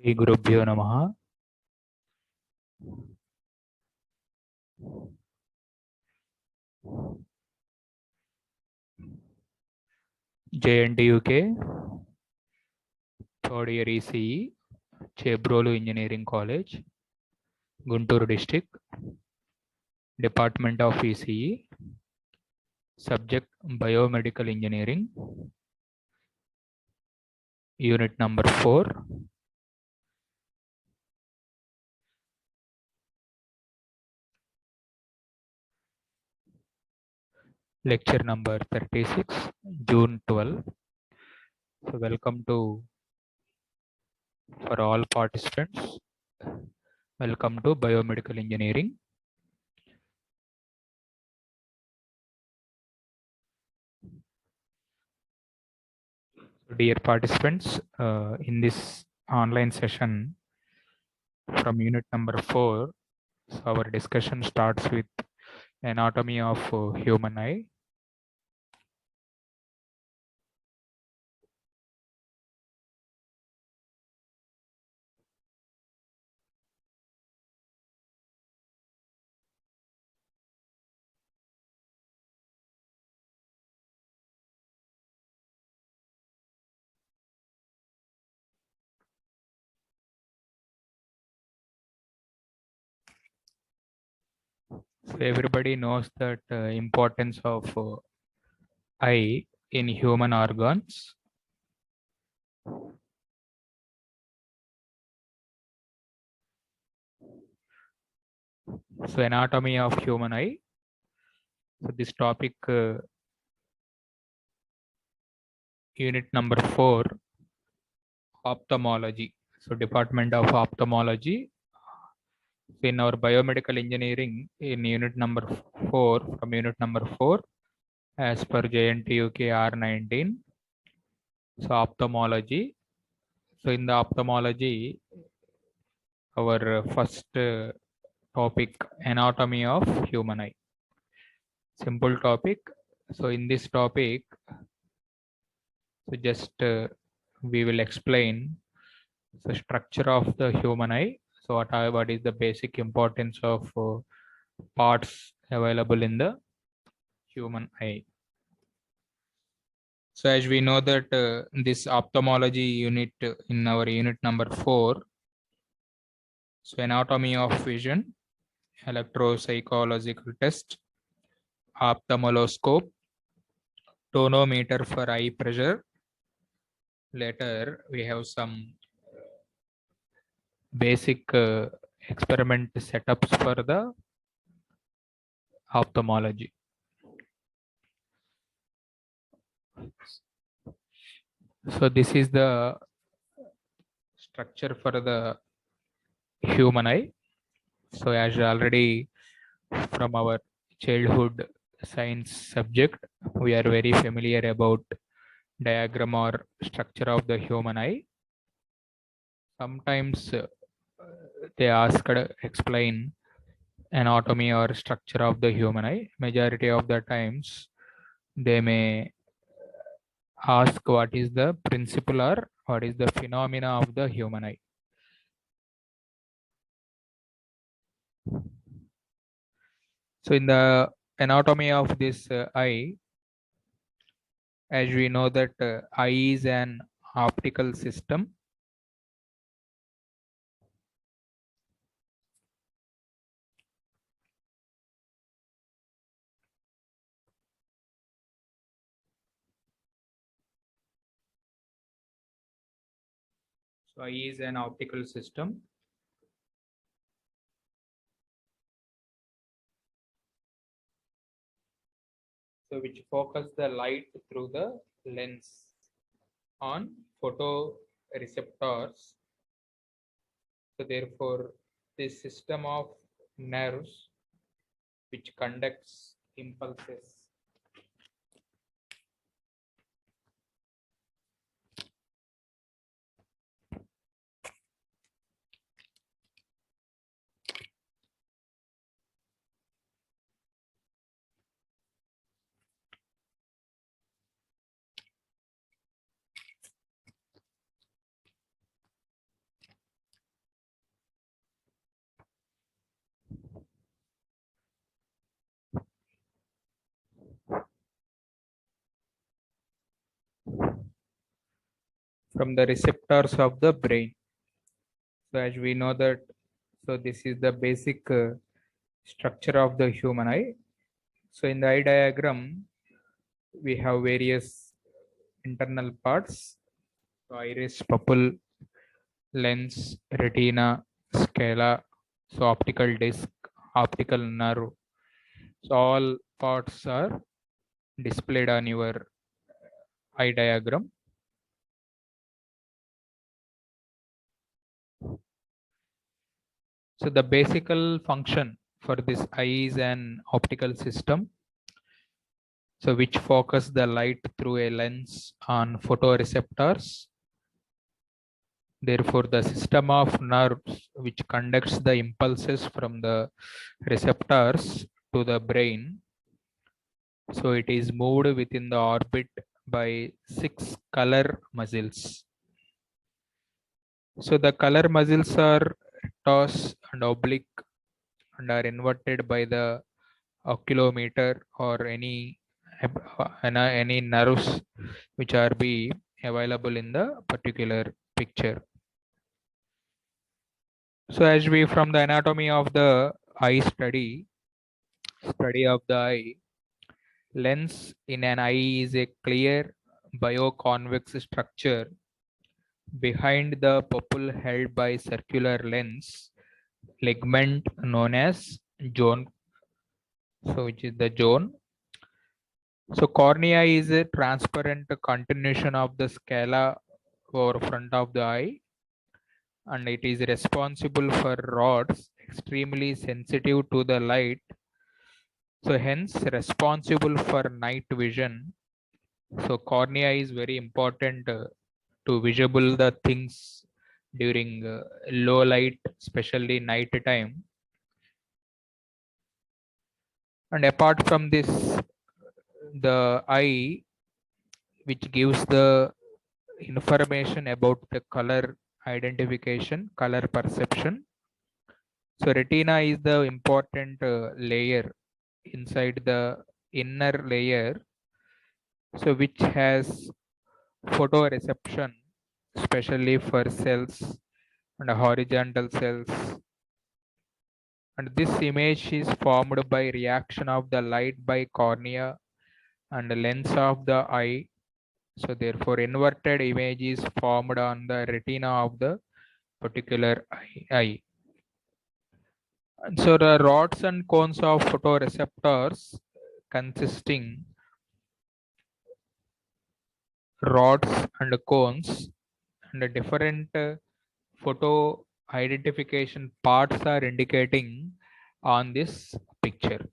श्रीगुरुभ्यो नमः। JNTU के third year ECE Chebrolu engineering college Guntur district department of ECE subject biomedical engineering unit number 4 lecture number 36 June 12. So welcome to for all participants. Welcome to biomedical engineering. Dear participants, in this online session from unit number 4, so our discussion starts with anatomy of human eye. So everybody knows that importance of eye in human organs. So anatomy of human eye. So this topic, unit number 4, ophthalmology. So department of ophthalmology. In our biomedical engineering, in unit number 4, from unit number 4, as per JNTUK R19. So ophthalmology. So in the ophthalmology, our first topic, anatomy of human eye. Simple topic. So in this topic, so just we will explain the structure of the human eye. So what is the basic importance of parts available in the human eye. So as we know that this ophthalmology unit in our unit number 4, so anatomy of vision, electropsychological test, ophthalmoscope, tonometer for eye pressure. Later we have some basic experiment setups for the ophthalmology. So this is the structure for the human eye. So as already from our childhood science subject, we are very familiar about diagram or structure of the human eye. Sometimes they asked explain anatomy or structure of the human eye. Majority of the times they may ask what is the principle or what is the phenomena of the human eye. So in the anatomy of this eye, as we know that eye is an optical system. So eye is an optical system. So which focus the light through the lens on photoreceptors. So therefore, this system of nerves which conducts impulses from the receptors of the brain. So as we know that, so this is the basic structure of the human eye. So in the eye diagram, we have various internal parts: so iris, pupil, lens, retina, scala, so optical disc, optical nerve. So all parts are displayed on your eye diagram. So the basic function for this eye is an optical system, so which focus the light through a lens on photoreceptors. Therefore, the system of nerves which conducts the impulses from the receptors to the brain, so it is moved within the orbit by 6 color muscles. So the color muscles are rectus and oblique and are inverted by the oculometer or any nerves which are be available in the particular picture. So as we from the anatomy of the eye study of the eye, lens in an eye is a clear bioconvex structure behind the pupil held by circular lens ligament known as zone, so which is the zone. So cornea is a transparent continuation of the scala or front of the eye, and it is responsible for rods extremely sensitive to the light, so hence responsible for night vision. So cornea is very important to visible the things during low light, especially night time. And apart from this, the eye which gives the information about the color identification, color perception. So retina is the important layer inside the inner layer, so which has photoreception, especially for cells and horizontal cells. And this image is formed by reaction of the light by cornea and lens of the eye. So therefore, inverted image is formed on the retina of the particular eye. And so the rods and cones of photoreceptors consisting rods and cones, and the different photo identification parts are indicating on this picture.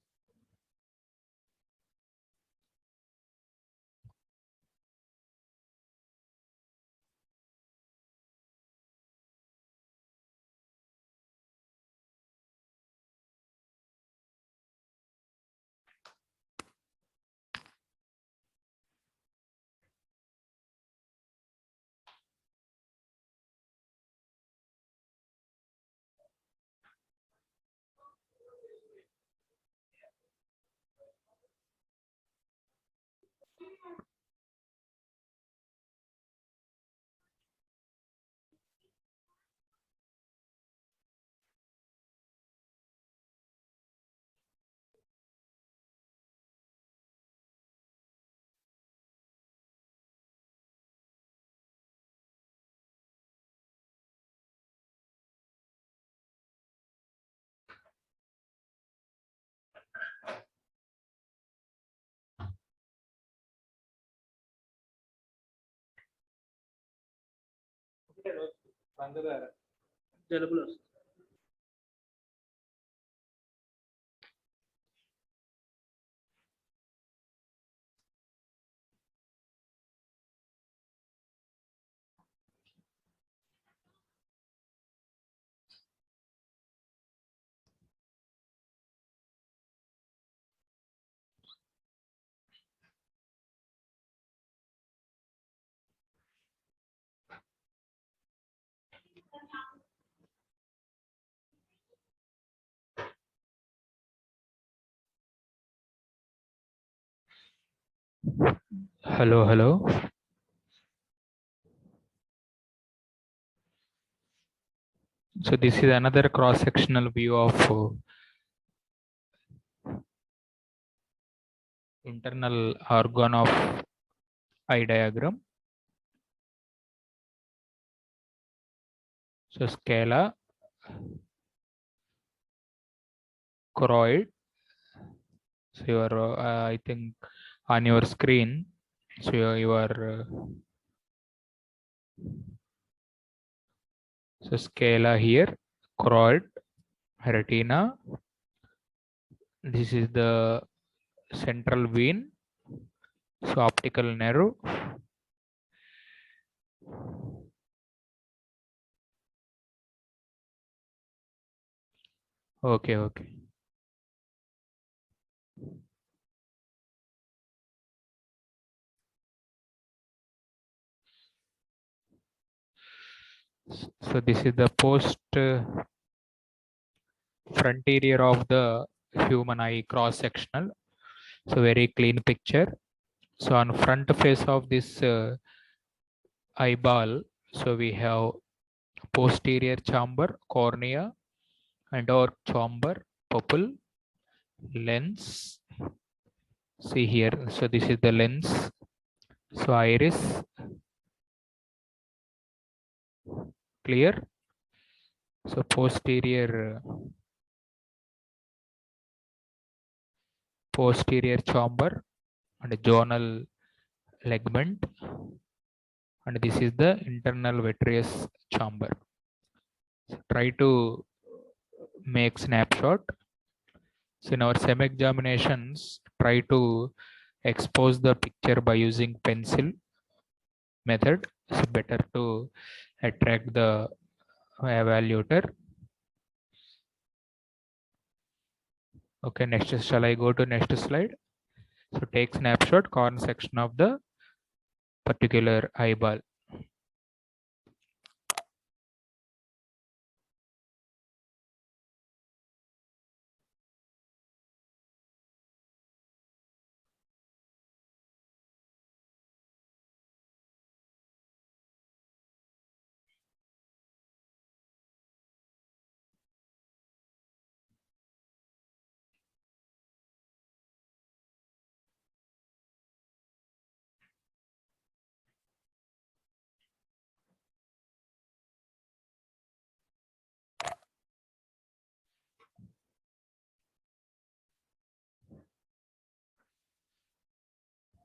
Hello, hello. So this is another cross-sectional view of internal organ of eye diagram. So scala, choroid. So your I think on your screen. So your so scala here, choroid, retina. This is the central vein. So optical nerve. Okay, okay. So this is the post frontier of the human eye cross-sectional. So very clean picture. So on front face of this eyeball, so we have posterior chamber, cornea, and our chamber, pupil, lens. See here, so this is the lens. So iris, clear. So posterior chamber and zonal ligament, and this is the internal vitreous chamber. So try to make snapshot. So in our SEM examinations, try to expose the picture by using pencil method. So better to attract the evaluator. Okay, next, shall I go to next slide? So take snapshot corner section of the particular eyeball.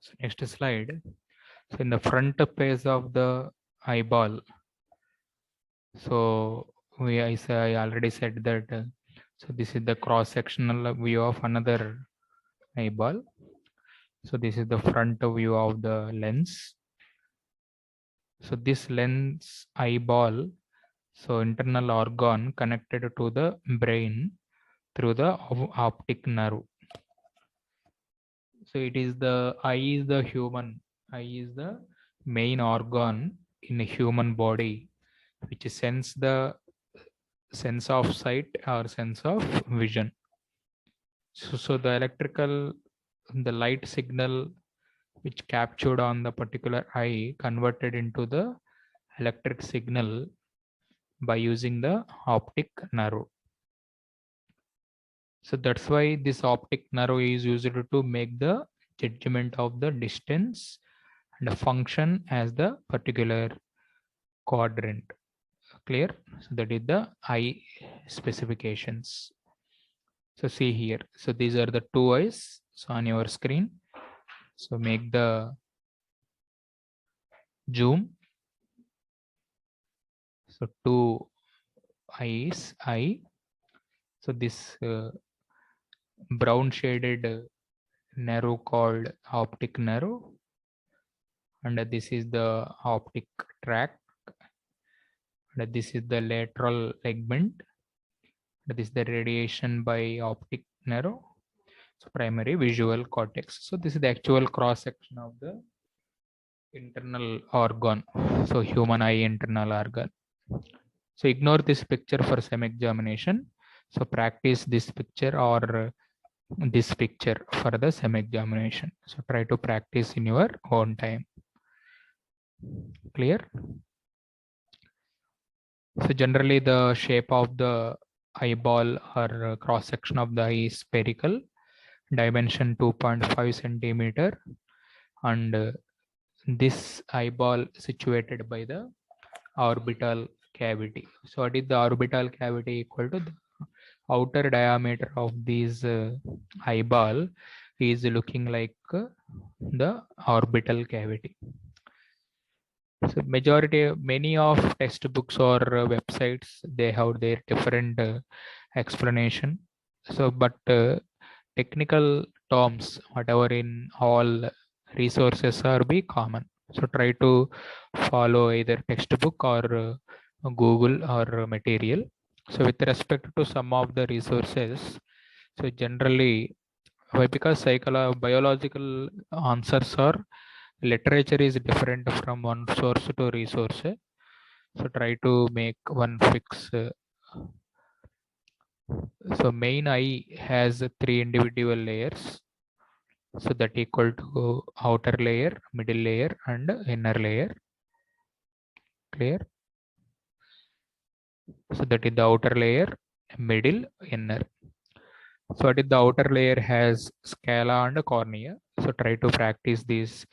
So next slide. So in the front face of the eyeball, so I already said that. So this is the cross-sectional view of another eyeball. So this is the front view of the lens. So this lens eyeball, so internal organ connected to the brain through the optic nerve. So it is the eye is the main organ in a human body which sense the sense of sight or sense of vision. So the light signal which captured on the particular eye converted into the electric signal by using the optic nerve. So that's why this optic nerve is used to make the judgment of the distance and the function as the particular quadrant. Clear? So that is the eye specifications. So see here. So these are the two eyes. So on your screen. So make the zoom. So two eyes, eye. So this brown shaded narrow called optic nerve, and this is the optic tract, and this is the lateral ligament, this is the radiation by optic nerve. So primary visual cortex. So this is the actual cross section of the internal organ. So human eye internal organ. So ignore this picture for SEM examination. So practice this picture or this picture for the SEM examination. So try to practice in your own time. Clear? So generally the shape of the eyeball or cross section of the eye is spherical, dimension 2.5 centimeter, and this eyeball situated by the orbital cavity. So what is the orbital cavity? Equal to the outer diameter of these eyeball is looking like the orbital cavity. So many of textbooks or websites, they have their different explanation. So but technical terms, whatever in all resources are be common. So try to follow either textbook or Google or material. So with respect to some of the resources, so generally why? Because biological answers are literature is different from one source to resource. So try to make one fix. So main eye has three individual layers. So that equal to outer layer, middle layer, and inner layer. Clear? So that is the outer layer, middle, inner. So what is the outer layer has scala and cornea. So try to practice these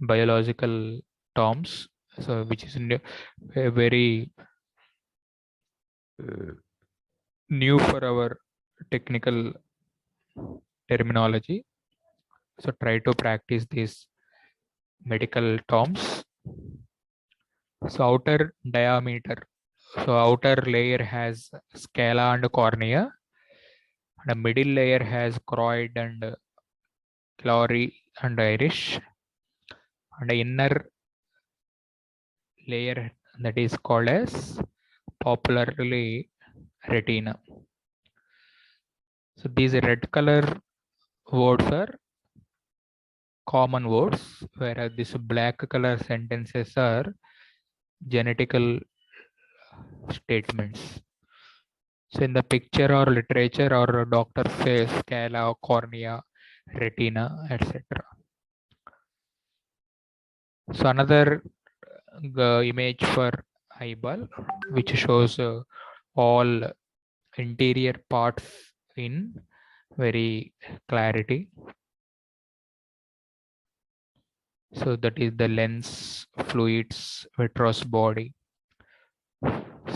biological terms. So which is a very new for our technical terminology. So try to practice these medical terms. So outer diameter. So outer layer has scala and cornea. The middle layer has choroid and ciliary and iris. And the inner layer that is called as popularly retina. So these red color words are common words, whereas these black color sentences are genetical statements. So in the picture or literature or doctor says scala, cornea, retina, etc. So another image for eyeball, which shows all interior parts in very clarity. So that is the lens, fluids, vitreous body.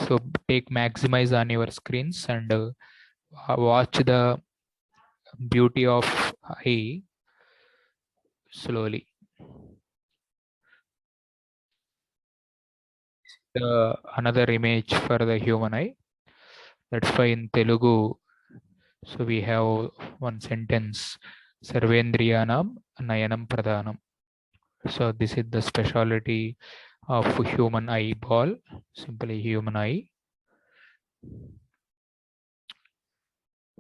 So take maximize on your screens and watch the beauty of eye slowly. Another image for the human eye. That's why in Telugu, so we have one sentence, Sarvendriyanam Nayanam Pradhanam. So this is the specialty of human eyeball, simply human eye.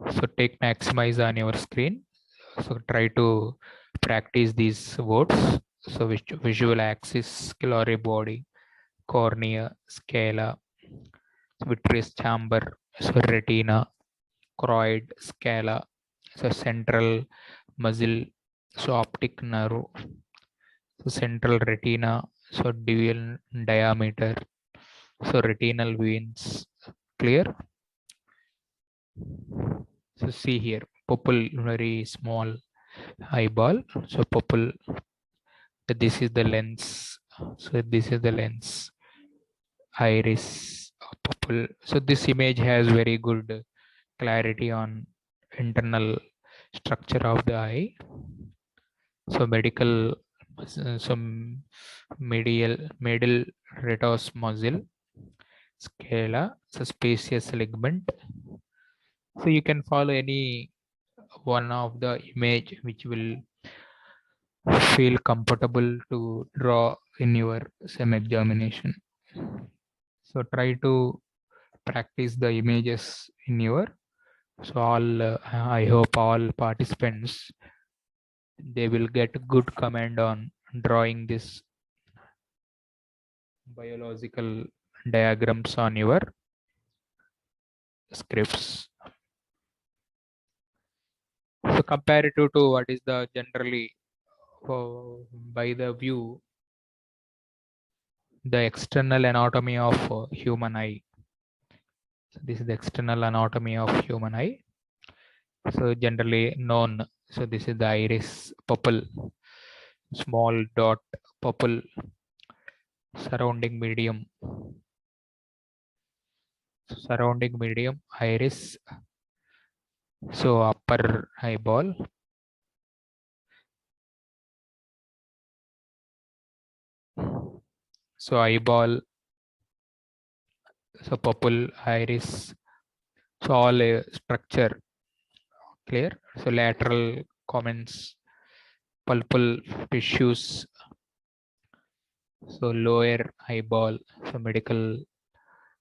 So take maximize on your screen. So try to practice these words. So visual axis, ciliary body, cornea, scala, vitreous chamber, so retina, choroid, scala, so central muscle, so optic nerve, so central retina, so dual diameter, so retinal veins. Clear? So see here, pupil, very small eyeball. So pupil, this is the lens. So this is the lens, iris, pupil. So this image has very good clarity on internal structure of the eye. So medical, some middle retos muscle, scala, so spacious ligament. So you can follow any one of the image which will feel comfortable to draw in your SEM examination. So try to practice the images in your, so all I hope all participants, they will get good command on drawing this biological diagrams on your scripts. So comparative to what is the generally by the view, the external anatomy of human eye. So this is the external anatomy of human eye. So generally known. So this is the iris pupil, small dot pupil, surrounding medium, iris. So upper eyeball. So eyeball, so pupil, iris. So all structure clear. So lateral comments, pulpal tissues. So lower eyeball. So medical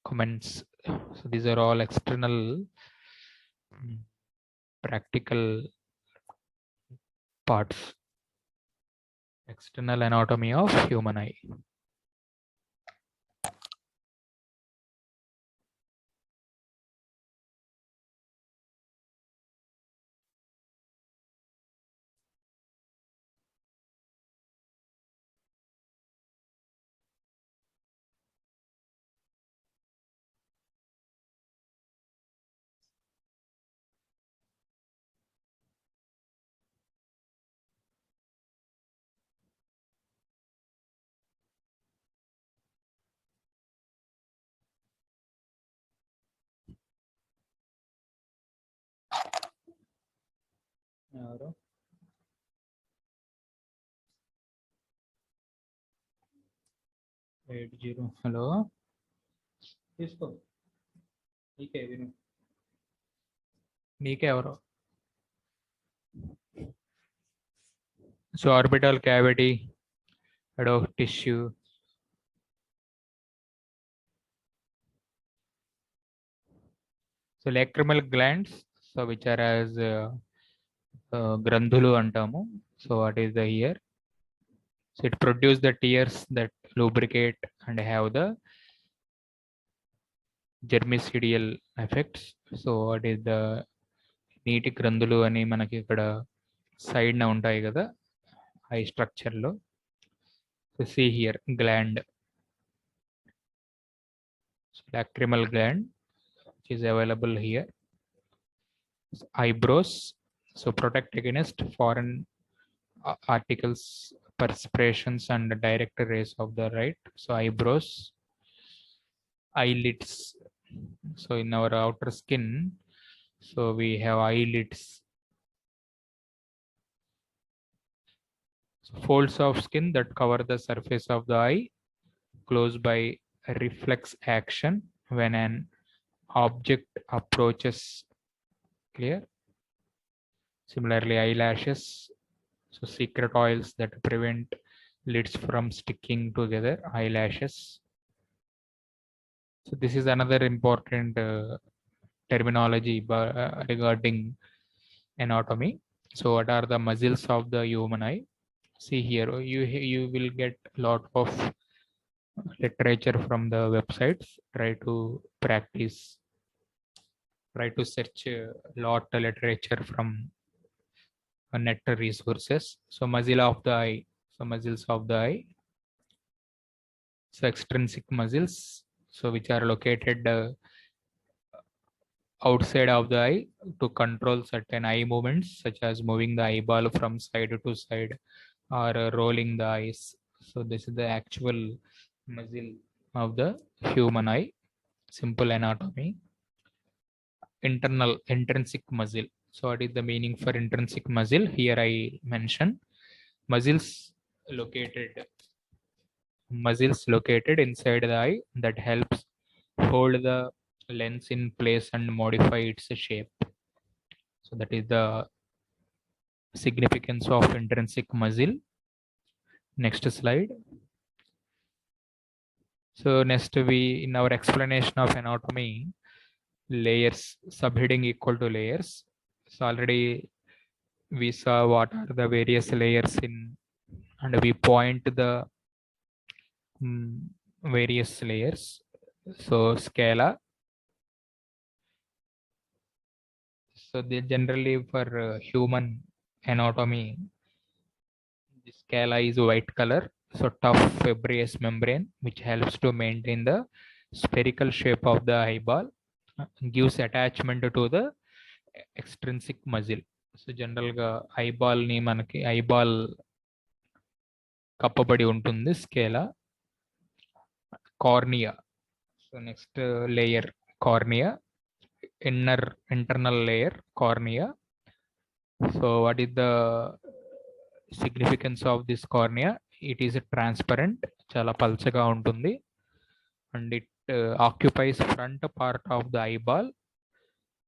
comments. So these are all external practical parts. External anatomy of human eye. ఎవరు 80 hello తీసుకో నీకే విను నీకే ఎవరు so orbital cavity adult tissue so lacrimal glands so which are as grandhulu antamu so what is the here so it produces the tears that lubricate and have the germicidal effects so what is the నీటి గ్రంథులు అని మనకి ఇక్కడ side న ఉంటాయి కదా I structure లో so see here gland so lacrimal gland which is available here so, eyebrows so protect against foreign articles perspirations and direct rays of the light so eyebrows eyelids so in our outer skin so we have eyelids so folds of skin that cover the surface of the eye close by reflex action when an object approaches clear similarly eyelashes so secret oils that prevent lids from sticking together eyelashes so this is another important terminology regarding anatomy so what are the muscles of the human eye see here you will get a lot of literature from the websites try to practice try to search a lot of literature from net resources so muscle of the eye so muscles of the eye so extrinsic muscles so which are located outside of the eye to control certain eye movements such as moving the eyeball from side to side or rolling the eyes so this is the actual muscle of the human eye simple anatomy internal intrinsic muscle so what is the meaning for intrinsic muscle here I mentioned muscles located inside the eye that helps hold the lens in place and modify its shape so that is the significance of intrinsic muscle next slide so next we in our explanation of anatomy layers subheading equal to layers so already we saw what are the various layers in and we point the various layers so scala so they generally for human anatomy the scala is white color so tough fibrous membrane which helps to maintain the spherical shape of the eyeball gives attachment to the extrinsic muscle. So జనరల్గా ఐబాల్ని మనకి eyeball కప్పబడి ఉంటుంది Scala. Cornea, so next layer cornea, internal layer cornea. So what is the significance of this cornea? It is transparent, చాలా పల్చగా ఉంటుంది, and it occupies front part of the eyeball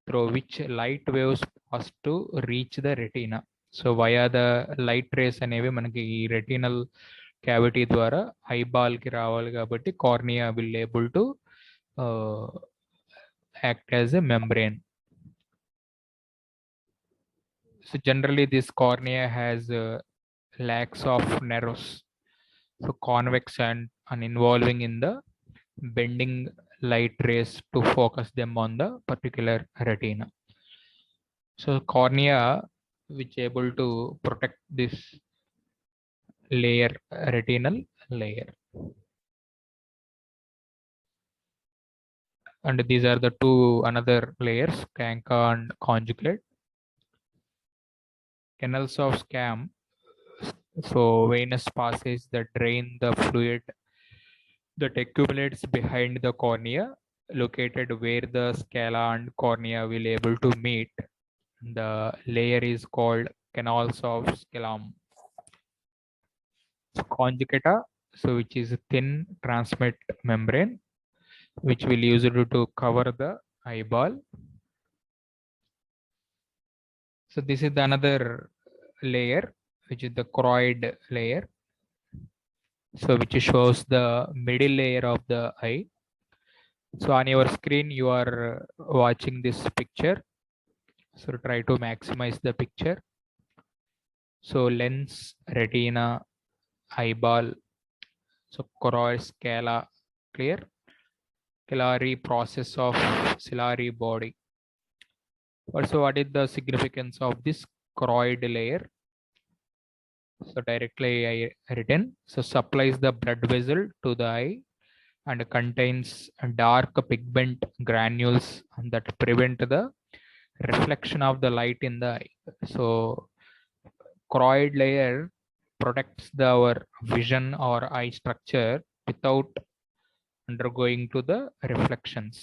through which light waves pass to reach the retina. So via the light rays అనేవి మనకి ఈ retinal cavity ద్వారా eyeball కి రావాలి కాబట్టి cornea will able to act as a membrane. So generally this cornea has lakhs of nerves, so convex and involving in the bending light rays to focus them on the particular retina. So cornea which able to protect this layer, retinal layer. And these are the two another layers, canca and conjugate. Canals of Scam, so venous passage that drain the fluid that accumulates behind the cornea, located where the scala and cornea will able to meet. The layer is called canals of scalum. So conjugata, so which is a thin transmit membrane which will use it to cover the eyeball. So this is the another layer which is the choroid layer, so which shows the middle layer of the eye. So on your screen you are watching this picture, so try to maximize the picture. So lens, retina, eyeball, so choroid, scala, clear. Ciliary process of ciliary body. Also, what is the significance of this choroid layer? So directly I written, so supplies the blood vessel to the eye and contains dark pigment granules that prevent the reflection of the light in the eye. So choroid layer protects our vision or eye structure without undergoing to the reflections.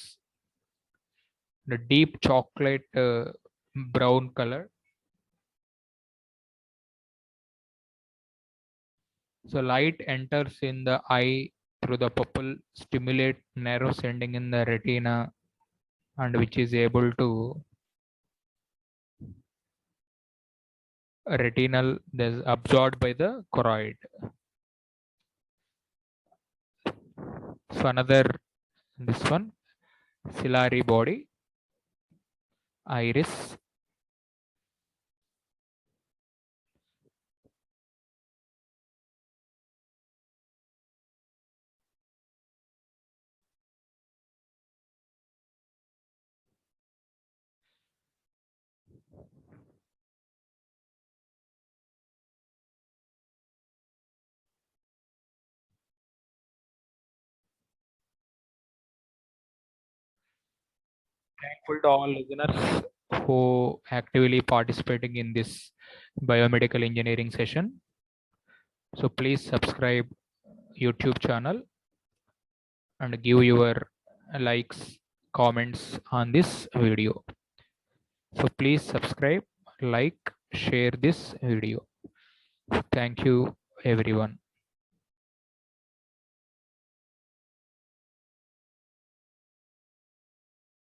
The deep chocolate brown color. So light enters in the eye through the pupil, stimulate nerves ending in the retina, and which is able to retinal is absorbed by the choroid. So another, this one, ciliary body, iris. Thankful to all listeners who actively participating in this biomedical engineering session. So please subscribe YouTube channel and give your likes, comments on this video. So please subscribe, like, share this video. Thank you everyone.